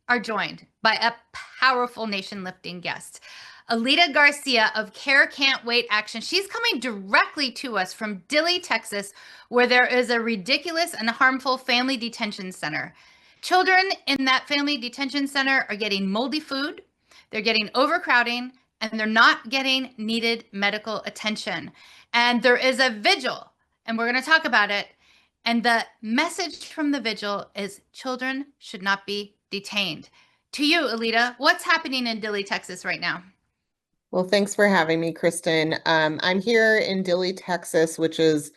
are joined by a powerful nation-lifting guest. Alita Garcia of Care Can't Wait Action. She's coming directly to us from Dilley, Texas, where there is a ridiculous and harmful family detention center. Children in that family detention center are getting moldy food, they're getting overcrowding, and they're not getting needed medical attention. And there is a vigil, and we're going to talk about it. And the message from the vigil is children should not be detained. To you, Alita, what's happening in Dilley, Texas right now? Well, thanks for having me, Kristen. I'm here in Dilley, Texas, which is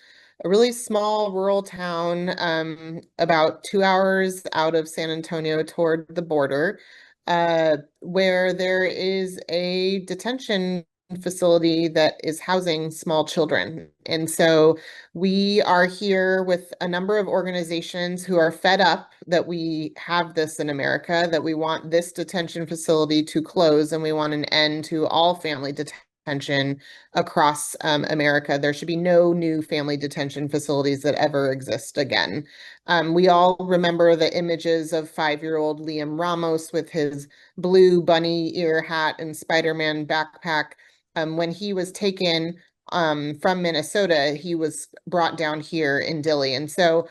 a really small rural town, about 2 hours out of San Antonio toward the border, where there is a detention facility that is housing small children. And so we are here with a number of organizations who are fed up that we have this in America, that we want this detention facility to close, and we want an end to all family detention across America. There should be no new family detention facilities that ever exist again. We all remember the images of 5-year-old Liam Ramos with his blue bunny ear hat and Spider-Man backpack. When he was taken from Minnesota, he was brought down here in Dilley. And so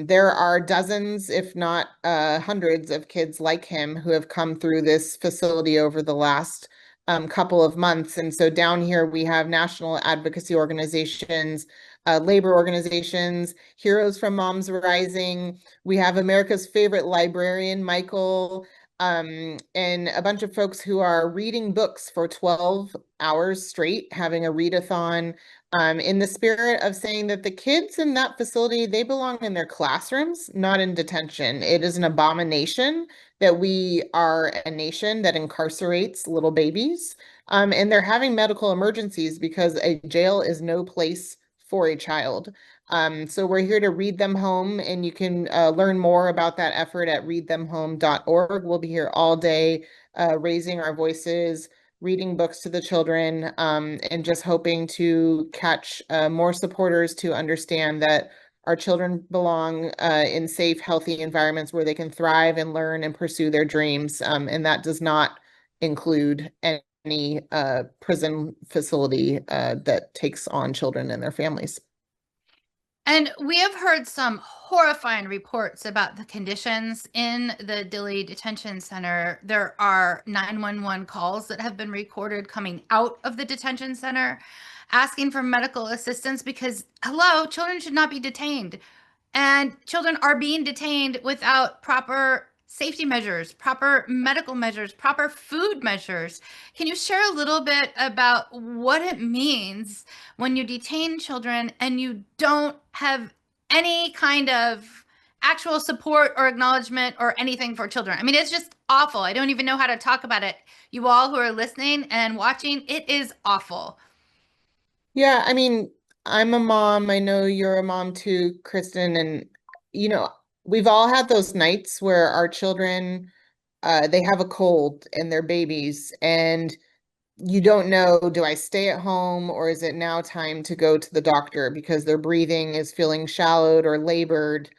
there are dozens, if not hundreds of kids like him who have come through this facility over the last couple of months. And so down here we have national advocacy organizations, labor organizations, Heroes from Moms Rising. We have America's favorite librarian, Michael, and a bunch of folks who are reading books for 12 hours straight, having a readathon, in the spirit of saying that the kids in that facility, they belong in their classrooms, not in detention. It is an abomination that we are a nation that incarcerates little babies, and they're having medical emergencies because a jail is no place for a child. So we're here to read them home, and you can learn more about that effort at readthemhome.org. We'll be here all day, raising our voices, reading books to the children, and just hoping to catch more supporters to understand that our children belong in safe, healthy environments where they can thrive and learn and pursue their dreams. And that does not include any prison facility that takes on children and their families. And we have heard some horrifying reports about the conditions in the Dilley Detention Center. There are 911 calls that have been recorded coming out of the detention center asking for medical assistance because, hello, children should not be detained. And children are being detained without proper safety measures, proper medical measures, proper food measures. Can you share a little bit about what it means when you detain children and you don't have any kind of actual support or acknowledgement or anything for children? I mean, it's just awful. I don't even know how to talk about it. You all who are listening and watching, it is awful. Yeah, I mean, I'm a mom. I know you're a mom too, Kristen. And, you know, we've all had those nights where our children, they have a cold and they're babies, and you don't know, do I stay at home or is it now time to go to the doctor because their breathing is feeling shallowed or labored?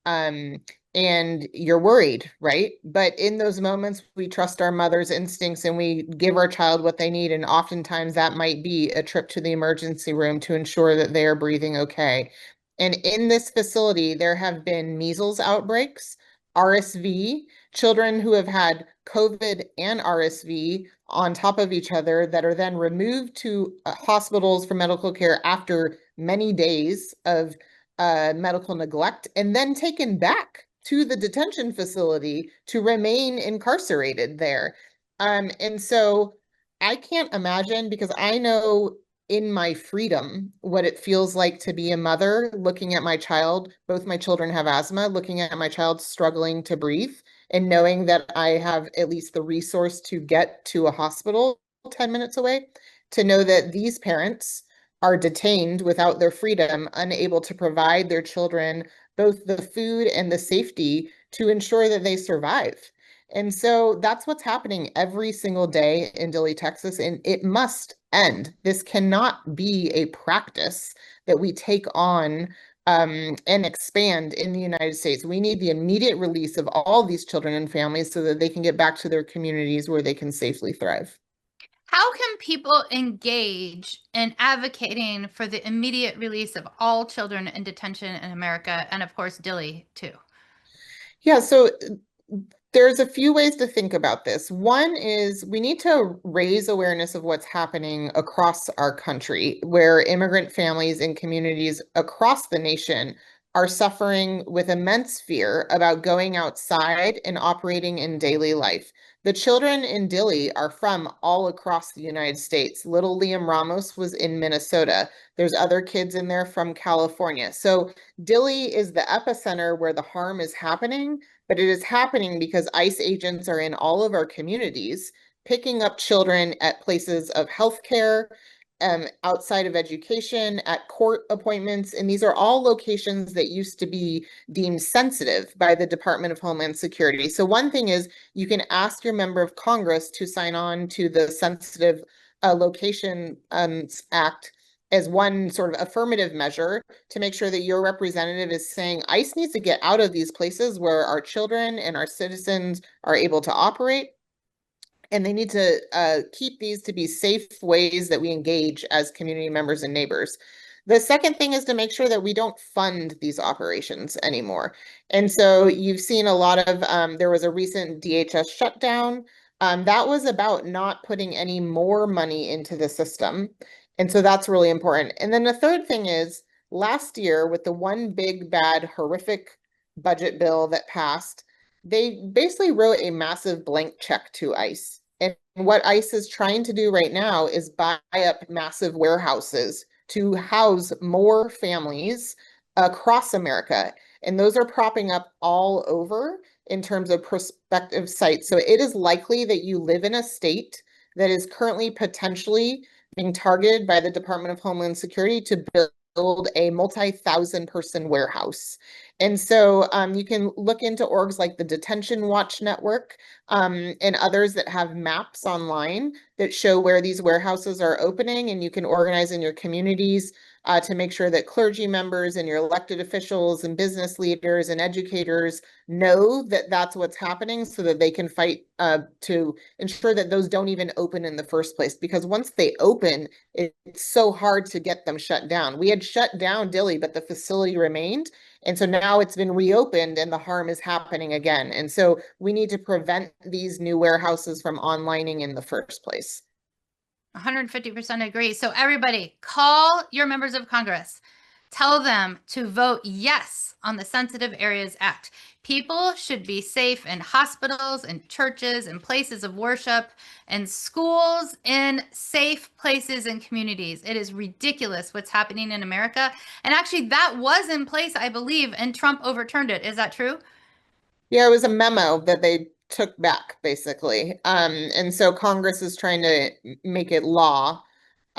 Um, and you're worried, right? But in those moments, we trust our mother's instincts and we give our child what they need. And oftentimes that might be a trip to the emergency room to ensure that they are breathing okay. And in this facility, there have been measles outbreaks, RSV, children who have had COVID and RSV on top of each other that are then removed to hospitals for medical care after many days of medical neglect and then taken back to the detention facility to remain incarcerated there. And so I can't imagine, because I know in my freedom what it feels like to be a mother looking at my child. Both my children have asthma, looking at my child struggling to breathe and knowing that I have at least the resource to get to a hospital 10 minutes away, to know that these parents are detained without their freedom, unable to provide their children both the food and the safety to ensure that they survive. And so that's what's happening every single day in Dilley, Texas, and it must end. This cannot be a practice that we take on and expand in the United States. We need the immediate release of all these children and families so that they can get back to their communities where they can safely thrive. How can people engage in advocating for the immediate release of all children in detention in America, and of course, Dilley too? Yeah, so there's a few ways to think about this. One is we need to raise awareness of what's happening across our country, where immigrant families and communities across the nation are suffering with immense fear about going outside and operating in daily life. The children in Dilley are from all across the United States. Little Liam Ramos was in Minnesota. There's other kids in there from California. So Dilley is the epicenter where the harm is happening, but it is happening because ICE agents are in all of our communities, picking up children at places of healthcare, outside of education, at court appointments. And these are all locations that used to be deemed sensitive by the Department of Homeland Security. So one thing is you can ask your member of Congress to sign on to the Sensitive Location Act as one sort of affirmative measure to make sure that your representative is saying ICE needs to get out of these places where our children and our citizens are able to operate. And they need to keep these to be safe ways that we engage as community members and neighbors. The second thing is to make sure that we don't fund these operations anymore. And so you've seen a lot of, there was a recent DHS shutdown. That was about not putting any more money into the system. And so that's really important. And then the third thing is last year with the one big, bad, horrific budget bill that passed, they basically wrote a massive blank check to ICE. And what ICE is trying to do right now is buy up massive warehouses to house more families across America. And those are propping up all over in terms of prospective sites. So it is likely that you live in a state that is currently potentially being targeted by the Department of Homeland Security to build a multi-thousand person warehouse. And so you can look into orgs like the Detention Watch Network and others that have maps online that show where these warehouses are opening, and you can organize in your communities to make sure that clergy members and your elected officials and business leaders and educators know that that's what's happening so that they can fight to ensure that those don't even open in the first place. Because once they open, it's so hard to get them shut down. We had shut down Dilley, but the facility remained. And so now it's been reopened and the harm is happening again. And so we need to prevent these new warehouses from onlining in the first place. 150% agree. So everybody, call your members of Congress. Tell them to vote yes on the Sensitive Areas Act. People should be safe in hospitals and churches and places of worship and schools, in safe places and communities. It is ridiculous what's happening in America. And actually, that was in place, I believe, and Trump overturned it. Is that true? Yeah, it was a memo that they took back, basically. And so Congress is trying to make it law.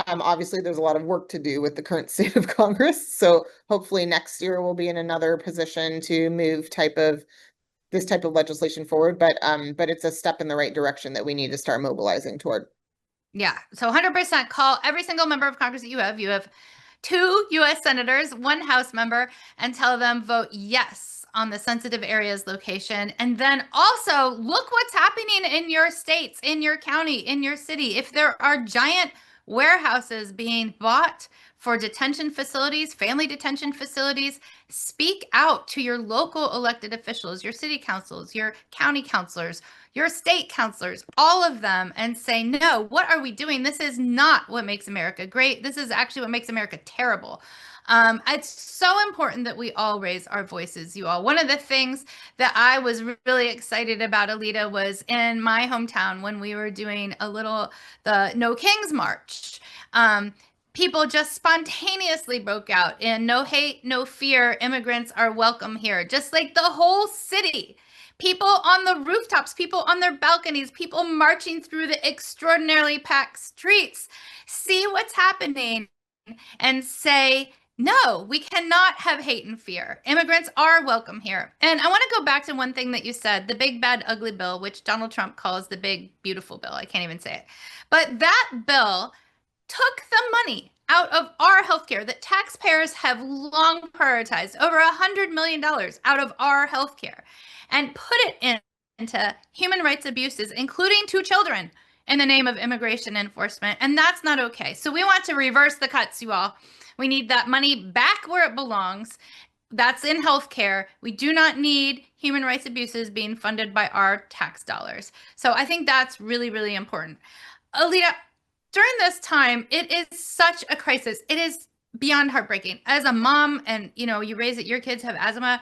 Obviously, there's a lot of work to do with the current state of Congress. So hopefully next year we'll be in another position to move this type of legislation forward. But it's a step in the right direction that we need to start mobilizing toward. Yeah. So 100% call every single member of Congress that you have. You have 2 U.S. senators, 1 House member, and tell them vote yes on the sensitive areas location. And then also look what's happening in your states, in your county, in your city. If there are giant warehouses being bought for detention facilities, family detention facilities, speak out to your local elected officials, your city councils, your county councilors, your state councilors, all of them, and say, no, what are we doing? This is not what makes America great. This is actually what makes America terrible. It's so important that we all raise our voices, you all. One of the things that I was really excited about, Alita, was in my hometown when we were doing the No Kings March. People just spontaneously broke out in no hate, no fear, immigrants are welcome here, just like the whole city. People on the rooftops, people on their balconies, people marching through the extraordinarily packed streets, see what's happening and say, no, we cannot have hate and fear. Immigrants are welcome here. And I want to go back to one thing that you said, the big, bad, ugly bill, which Donald Trump calls the big, beautiful bill. I can't even say it. But that bill took the money out of our healthcare that taxpayers have long prioritized, over $100 million out of our healthcare, and put it into human rights abuses, including 2 children, in the name of immigration enforcement. And that's not okay. So we want to reverse the cuts, you all. We need that money back where it belongs. That's in healthcare. We do not need human rights abuses being funded by our tax dollars. So I think that's really, really important. Alita, during this time, it is such a crisis. It is beyond heartbreaking. As a mom, and you raise it, your kids have asthma.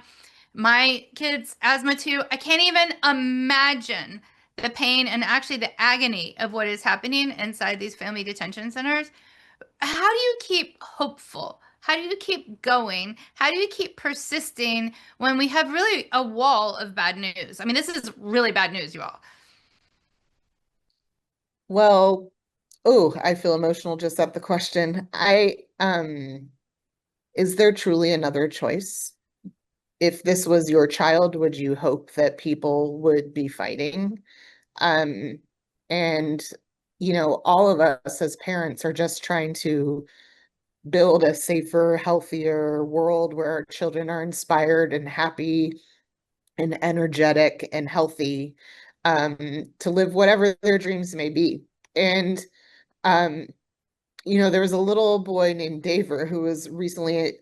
My kids asthma too. I can't even imagine the pain and actually the agony of what is happening inside these family detention centers. How do you keep hopeful? How do you keep going? How do you keep persisting when we have really a wall of bad news? I mean, this is really bad news, you all. Well, oh, I feel emotional just at the question. Is there truly another choice? If this was your child, would you hope that people would be fighting? Um, and all of us as parents are just trying to build a safer, healthier world where our children are inspired and happy and energetic and healthy, to live whatever their dreams may be. And um, there was a little boy named Daver who was recently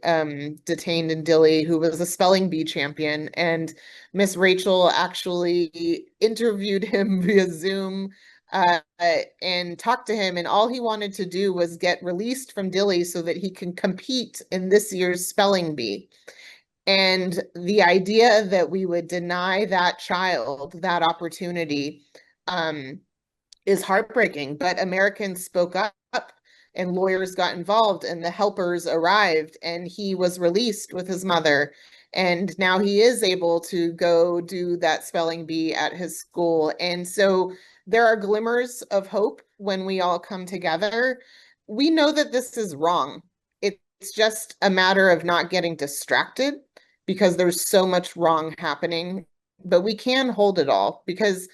detained in Dilley, who was a spelling bee champion. And Miss Rachel actually interviewed him via Zoom uh, and talked to him. And all he wanted to do was get released from Dilley so that he can compete in this year's spelling bee. And the idea that we would deny that child that opportunity is heartbreaking. But Americans spoke up and lawyers got involved and the helpers arrived and he was released with his mother. And now he is able to go do that spelling bee at his school. And so there are glimmers of hope when we all come together. We know that this is wrong. It's just a matter of not getting distracted because there's so much wrong happening. But we can hold it all because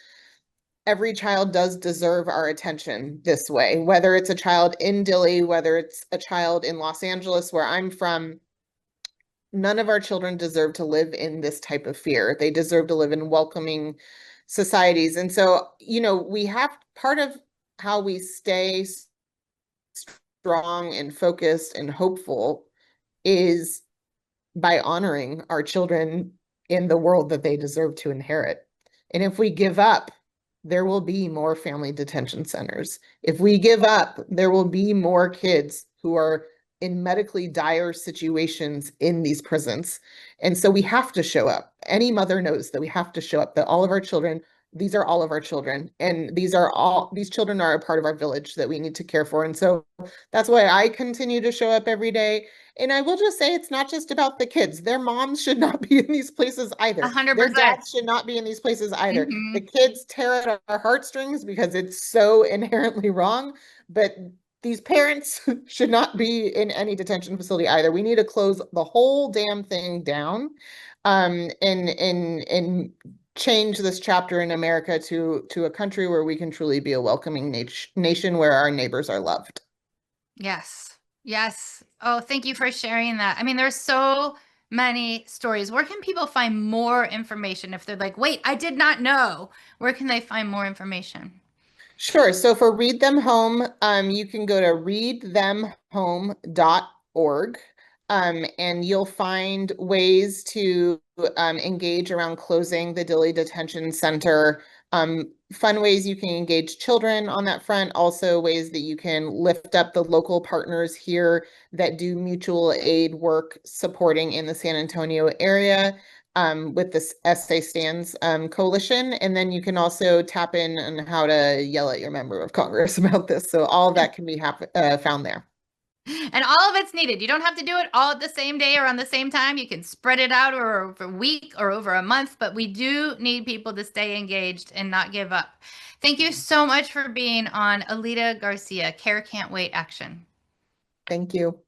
every child does deserve our attention this way, whether it's a child in Dilley, whether it's a child in Los Angeles, where I'm from. None of our children deserve to live in this type of fear. They deserve to live in welcoming societies. And so, we have part of how we stay strong and focused and hopeful is by honoring our children in the world that they deserve to inherit. And if we give up, there will be more family detention centers. If we give up, there will be more kids who are in medically dire situations in these prisons. And so we have to show up. Any mother knows that we have to show up, that all of our children, these are all of our children. And these children are a part of our village that we need to care for. And so that's why I continue to show up every day. And I will just say it's not just about the kids. Their moms should not be in these places either. 100%. Their dads should not be in these places either. Mm-hmm. The kids tear at our heartstrings because it's so inherently wrong. But these parents should not be in any detention facility either. We need to close the whole damn thing down, and change this chapter in America to a country where we can truly be a welcoming nation where our neighbors are loved. Yes. Yes. Oh, thank you for sharing that. I mean, there's so many stories. Where can people find more information if they're like, wait, I did not know? Where can they find more information? Sure. So for Read Them Home, you can go to readthemhome.org, and you'll find ways to engage around closing the Dilley Detention Center. Fun ways you can engage children on that front, also ways that you can lift up the local partners here that do mutual aid work supporting in the San Antonio area. With this SA Stands coalition. And then you can also tap in on how to yell at your member of Congress about this. So all of that can be found there. And all of it's needed. You don't have to do it all at the same day or on the same time. You can spread it out over a week or over a month, but we do need people to stay engaged and not give up. Thank you so much for being on Alita Garcia, Care Can't Wait Action. Thank you.